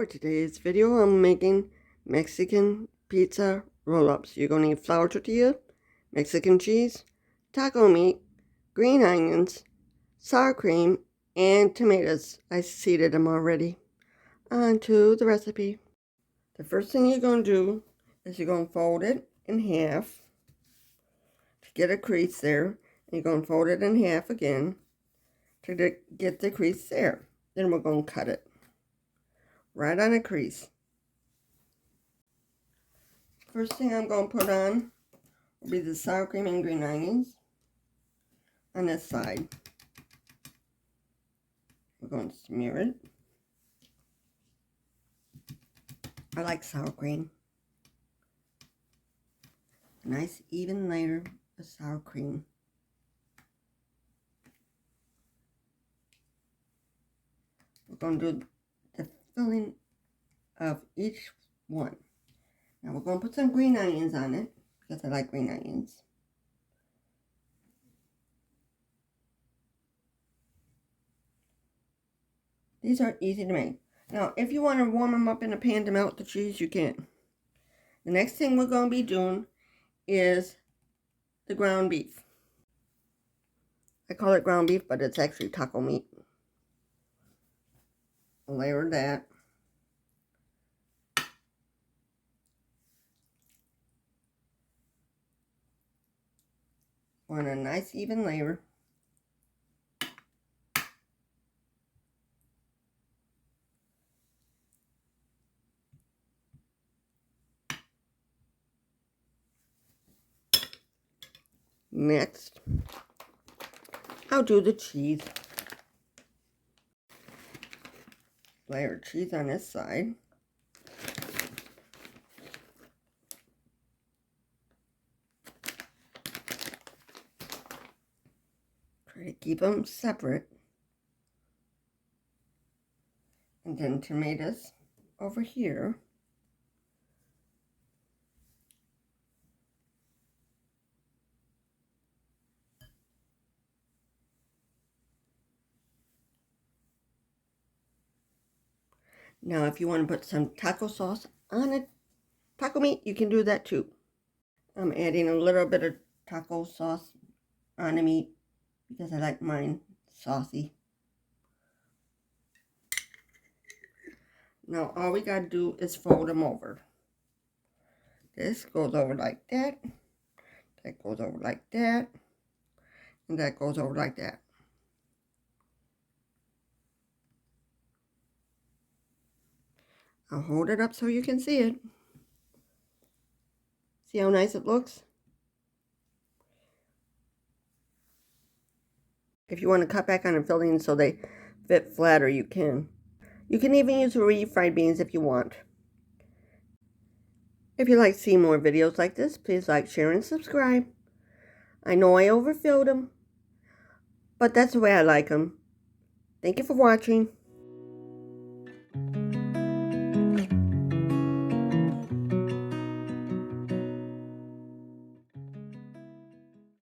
For today's video, I'm making Mexican pizza roll-ups. You're going to need flour tortilla, Mexican cheese, taco meat, green onions, sour cream, and tomatoes. I seeded them already. On to the recipe. The first thing you're going to do is you're going to fold it in half to get a crease there. And you're going to fold it in half again to get the crease there. Then we're going to cut it right on a crease. First thing I'm going to put on will be the sour cream and green onions on this side. We're going to smear it. I like sour cream. A nice even layer of sour cream. We're going to do the filling of each one. Now we're going to put some green onions on it because I like green onions. These are easy to make. Now if you want to warm them up in a pan to melt the cheese, you can. The next thing we're going to be doing is the ground beef. I call it ground beef, but it's actually taco meat. A layer of that. On a nice even layer. Next, I'll do the cheese. Layer of cheese on this side. Try to keep them separate. And then tomatoes over here. Now, if you want to put some taco sauce on it, taco meat, you can do that too. I'm adding a little bit of taco sauce on the meat because I like mine saucy. Now, all we got to do is fold them over. This goes over like that. That goes over like that. And that goes over like that. I'll hold it up so you can see it. See how nice it looks? If you want to cut back on the filling so they fit flatter, you can. You can even use refried beans if you want. If you'd like to see more videos like this, please like, share, and subscribe. I know I overfilled them, but that's the way I like them. Thank you for watching.